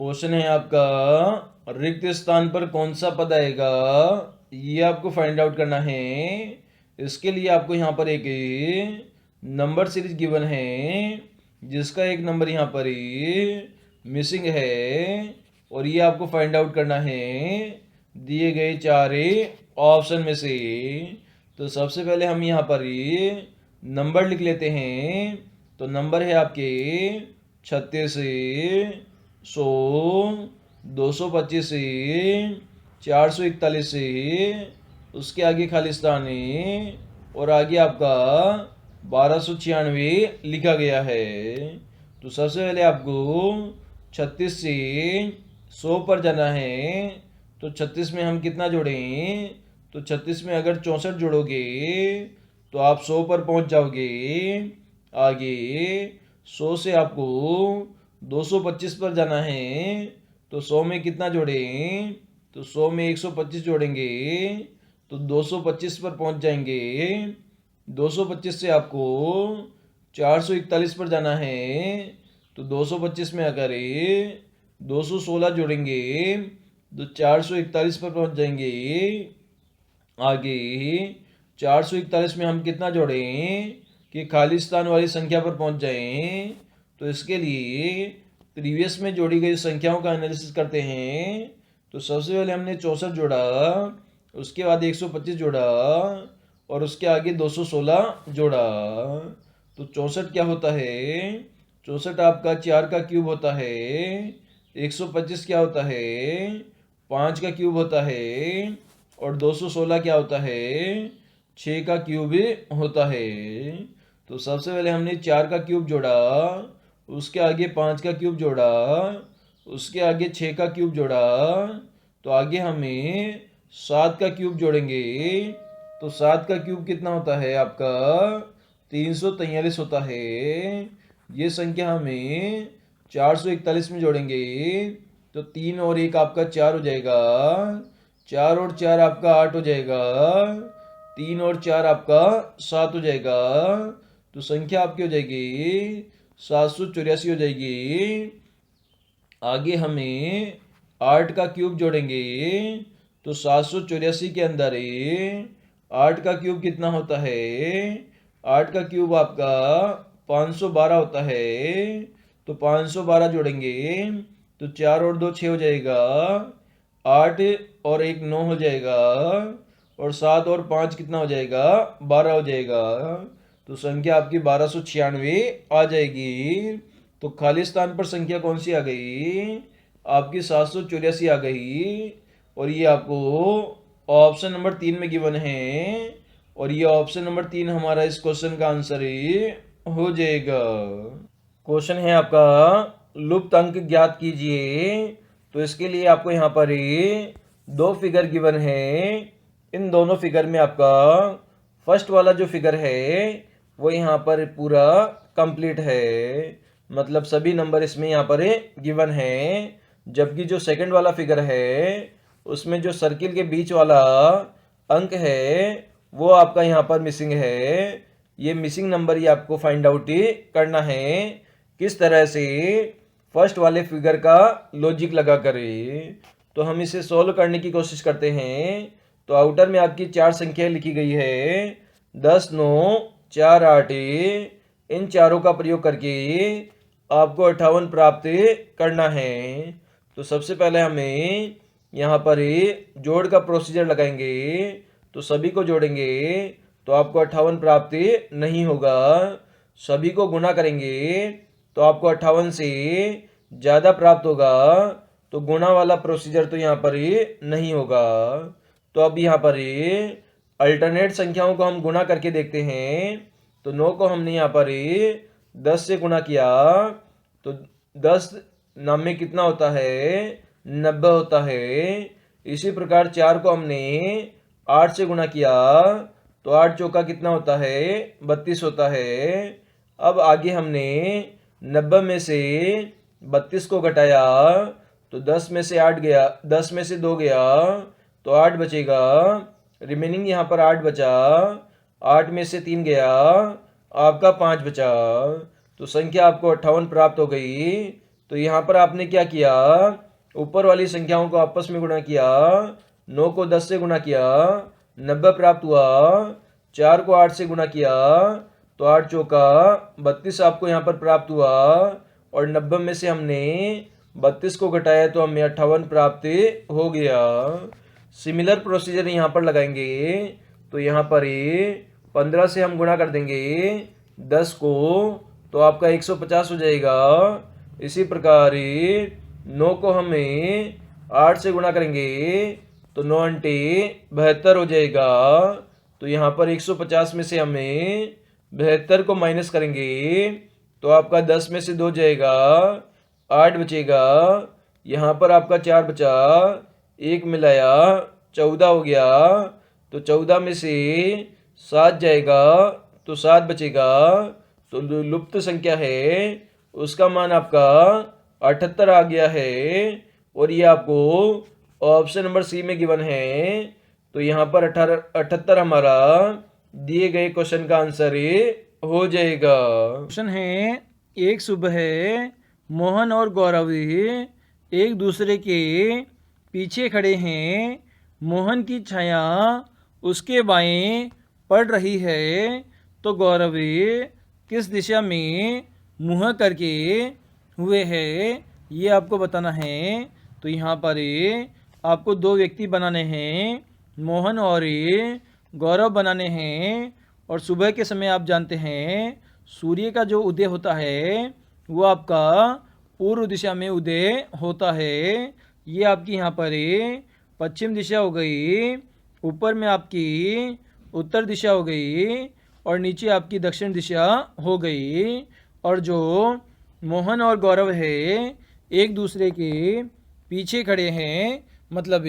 Question है आपका, रिक्त स्थान पर कौन सा पद आएगा, ये आपको फाइंड आउट करना है। इसके लिए आपको यहाँ पर एक नंबर सीरीज गिवन है, जिसका एक नंबर यहाँ पर मिसिंग है, और ये आपको फाइंड आउट करना है दिए गए चार ऑप्शन में से। तो सबसे पहले हम यहाँ पर नंबर लिख लेते हैं। तो नंबर है आपके 36, 100, 225, 441, उसके आगे खालिस्तान है, और आगे आपका 1296 लिखा गया है। तो सबसे पहले आपको 36 से 100 पर जाना है। तो 36 में हम कितना जोड़ें, तो 36 में अगर 64 जोड़ोगे तो आप 100 पर पहुंच जाओगे। आगे 100 से आपको 225 पर जाना है। तो 100 में कितना जोड़ें, तो 100 में 125 जोड़ेंगे तो 225 पर पहुंच जाएंगे। 225 से आपको 441 पर जाना है। तो 225 में अगर 216 जोड़ेंगे तो 441 पर पहुंच जाएंगे। आगे 441 में हम कितना जोड़ें कि खालिस्तान वाली संख्या पर पहुंच जाएं। तो इसके लिए प्रीवियस में जोड़ी गई संख्याओं का एनालिसिस करते हैं। तो सबसे पहले हमने 64 जोड़ा, उसके बाद 125 जोड़ा, और उसके आगे 216 जोड़ा। तो 64 क्या होता है, 64 आपका 4 का क्यूब होता है। 125 क्या होता है, 5 का क्यूब होता है। और 216 क्या होता है, 6 का क्यूब होता है। तो सबसे पहले हमने 4 का क्यूब जोड़ा, उसके आगे 5 का क्यूब जोड़ा, उसके आगे 6 का क्यूब जोड़ा। तो आगे हमें 7 का क्यूब जोड़ेंगे। तो 7 का क्यूब कितना होता है आपका, 343 होता है। ये संख्या हमें 441 में जोड़ेंगे। तो 3 और 1 आपका 4 हो जाएगा, 4 और 4 आपका 8 हो जाएगा, 3 और 4 आपका 7 हो जाएगा। तो संख्या आपकी हो जाएगी 784 हो जाएगी। आगे हमें 8 का क्यूब जोड़ेंगे। तो 784 के अंदर 8 का क्यूब कितना होता है, 8 का क्यूब आपका 512 होता है। तो 512 जोड़ेंगे तो 4 और 2 6 हो जाएगा, 8 और 1 9 हो जाएगा, और 7 और 5 कितना हो जाएगा, 12 हो जाएगा। तो संख्या आपकी 1296 आ जाएगी। तो खाली स्थान पर संख्या कौन सी आ गई, आपकी 784 आ गई। और ये आपको ऑप्शन नंबर 3 में गिवन है, और ये ऑप्शन नंबर 3 हमारा इस क्वेश्चन का आंसर ही हो जाएगा। क्वेश्चन है आपका, लुप्त अंक ज्ञात कीजिए। तो इसके लिए आपको यहाँ पर दो फिगर गिवन है। इन दोनों फिगर में आपका फर्स्ट वाला जो फिगर है वो यहाँ पर पूरा कंप्लीट है, मतलब सभी नंबर इसमें यहाँ पर गिवन है। जबकि जो सेकंड वाला फिगर है उसमें जो सर्किल के बीच वाला अंक है वो आपका यहाँ पर मिसिंग है। ये मिसिंग नंबर ही आपको फाइंड आउट करना है, किस तरह से फर्स्ट वाले फिगर का लॉजिक लगा करें। तो हम इसे सॉल्व करने की कोशिश करते हैं। तो आउटर में आपकी 4 संख्याएं लिखी गई है, 10, 9, 4, 8। इन चारों का प्रयोग करके आपको 58 प्राप्त करना है। तो सबसे पहले हमें यहाँ पर जोड़ का प्रोसीजर लगाएंगे। तो सभी को जोड़ेंगे तो आपको 58 प्राप्त नहीं होगा। सभी को गुणा करेंगे तो आपको 58 से ज़्यादा प्राप्त होगा। तो गुणा वाला प्रोसीजर तो यहाँ पर नहीं होगा। तो अब यहाँ पर अल्टरनेट संख्याओं को हम गुणा करके देखते हैं। तो 9 को हमने यहाँ पर 10 से गुणा किया तो 10 नाम में कितना होता है, 90 होता है। इसी प्रकार 4 को हमने 8 से गुणा किया तो 8 चौका कितना होता है, 32 होता है। अब आगे हमने 90 में से 32 को घटाया तो 10 में से 8 गया, 10 में से 2 गया तो 8 बचेगा। रिमेनिंग यहाँ पर 8 बचा, 8 में से 3 गया, आपका 5 बचा। तो संख्या आपको 58 प्राप्त हो गई। तो यहाँ पर आपने क्या किया, ऊपर वाली संख्याओं को आपस में गुणा किया, 9 को 10 से गुणा किया, 90 प्राप्त हुआ। 4 को 8 से गुणा किया तो 8 चौका 32 आपको यहाँ पर प्राप्त हुआ, और 90 में से हमने 32 को घटाया तो हमें 58 प्राप्त हो गया। सिमिलर प्रोसीजर यहाँ पर लगाएंगे, तो यहाँ पर 15 से हम गुणा कर देंगे 10 को, तो आपका 150 हो जाएगा। इसी प्रकार 9 को हमें 8 से गुणा करेंगे तो 9 अंटे 72 हो जाएगा। तो यहाँ पर 150 में से हमें 72 को माइनस करेंगे तो आपका 10 में से 2 जाएगा, 8 बचेगा। यहाँ पर आपका 4 बचा, 1 मिलाया 14 हो गया। तो 14 में से 7 जाएगा तो 7 बचेगा। तो लुप्त संख्या है उसका मान आपका 78 आ गया है, और ये आपको ऑप्शन नंबर सी में गिवन है। तो यहाँ पर 78 हमारा दिए गए क्वेश्चन का आंसर हो जाएगा। क्वेश्चन है, एक सुबह मोहन और गौरव एक दूसरे के पीछे खड़े हैं। मोहन की छाया उसके बाएं पड़ रही है, तो गौरव किस दिशा में मुँह करके हुए हैं, ये आपको बताना है। तो यहाँ पर आपको 2 व्यक्ति बनाने हैं, मोहन और गौरव बनाने हैं। और सुबह के समय आप जानते हैं सूर्य का जो उदय होता है वो आपका पूर्व दिशा में उदय होता है। ये आपकी यहाँ पर पश्चिम दिशा हो गई, ऊपर में आपकी उत्तर दिशा हो गई, और नीचे आपकी दक्षिण दिशा हो गई। और जो मोहन और गौरव है एक दूसरे के पीछे खड़े हैं, मतलब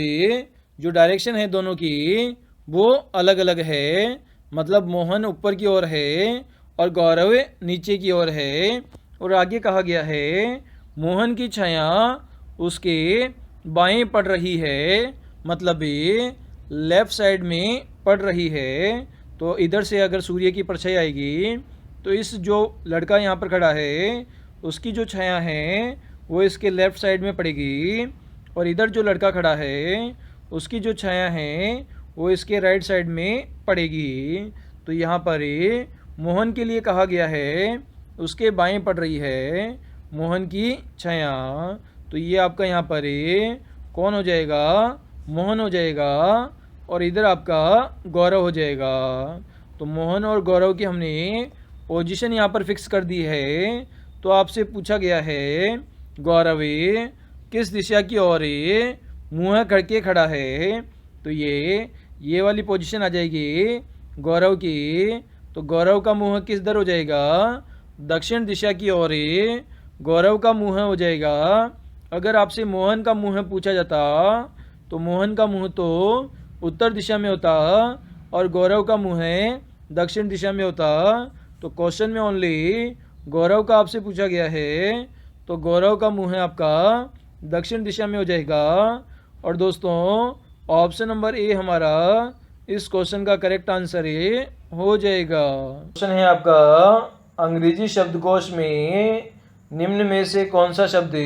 जो डायरेक्शन है दोनों की वो अलग अलग है। मतलब मोहन ऊपर की ओर है और गौरव नीचे की ओर है। और आगे कहा गया है मोहन की छाया उसके बाएं पड़ रही है, मतलब लेफ़्ट साइड में पड़ रही है। तो इधर से अगर सूर्य की परछाई आएगी तो इस जो लड़का यहाँ पर खड़ा है उसकी जो छाया है वो इसके लेफ़्ट साइड में पड़ेगी, और इधर जो लड़का खड़ा है उसकी जो छाया है वो इसके राइट साइड में पड़ेगी। तो यहाँ पर मोहन के लिए कहा गया है उसके बाएं पड़ रही है मोहन की छाया। तो ये आपका यहाँ पर कौन हो जाएगा, मोहन हो जाएगा, और इधर आपका गौरव हो जाएगा। तो मोहन और गौरव की हमने पोजीशन यहाँ पर फिक्स कर दी है। तो आपसे पूछा गया है गौरव किस दिशा की ओर मुँह करके खड़ा है, तो ये वाली पोजीशन आ जाएगी गौरव की। तो गौरव का मुँह किस दर हो जाएगा, दक्षिण दिशा की ओर गौरव का मुँह हो जाएगा। अगर आपसे मोहन का मुँह पूछा जाता तो मोहन का मुँह तो उत्तर दिशा में होता और गौरव का मुँह दक्षिण दिशा में होता। तो क्वेश्चन में ओनली गौरव का आपसे पूछा गया है, तो गौरव का मुँह आपका दक्षिण दिशा में हो जाएगा। और दोस्तों ऑप्शन नंबर ए हमारा इस क्वेश्चन का करेक्ट आंसर हो जाएगा। क्वेश्चन है आपका, अंग्रेजी शब्दकोश में निम्न में से कौन सा शब्द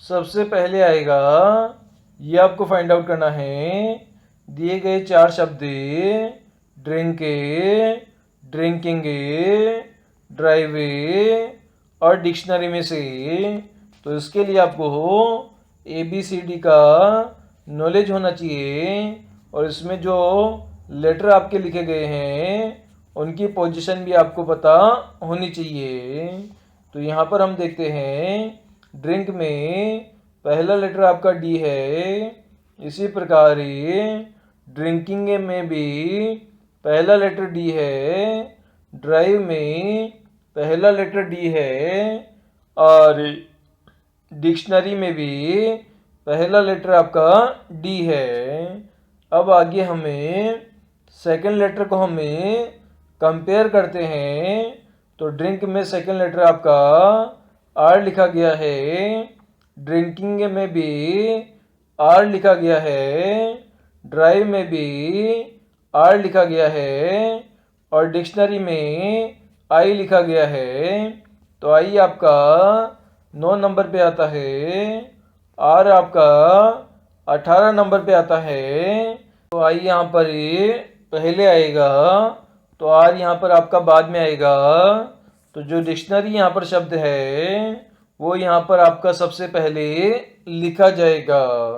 सबसे पहले आएगा, ये आपको फाइंड आउट करना है। दिए गए 4 शब्द ड्रिंक, ड्रिंकिंग, ड्राइव और डिक्शनरी में से, तो इसके लिए आपको ABCD का नॉलेज होना चाहिए, और इसमें जो लेटर आपके लिखे गए हैं उनकी पोजीशन भी आपको पता होनी चाहिए। तो यहाँ पर हम देखते हैं ड्रिंक में पहला लेटर आपका D है, इसी प्रकार ड्रिंकिंग में भी पहला लेटर D है, ड्राइव में पहला लेटर D है, और डिक्शनरी में भी पहला लेटर आपका D है। अब आगे हमें सेकंड लेटर को हमें कंपेयर करते हैं। तो ड्रिंक में सेकंड लेटर आपका R लिखा गया है, ड्रिंकिंग में भी R लिखा गया है, ड्राइव में भी R लिखा गया है, और डिक्शनरी में I लिखा गया है। तो I आपका 9 नंबर पे आता है, आर आपका 18 नंबर पे आता है। तो आई यहाँ पर ये पहले आएगा, तो आर यहाँ पर आपका बाद में आएगा। तो जो डिक्शनरी यहाँ पर शब्द है वो यहाँ पर आपका सबसे पहले लिखा जाएगा।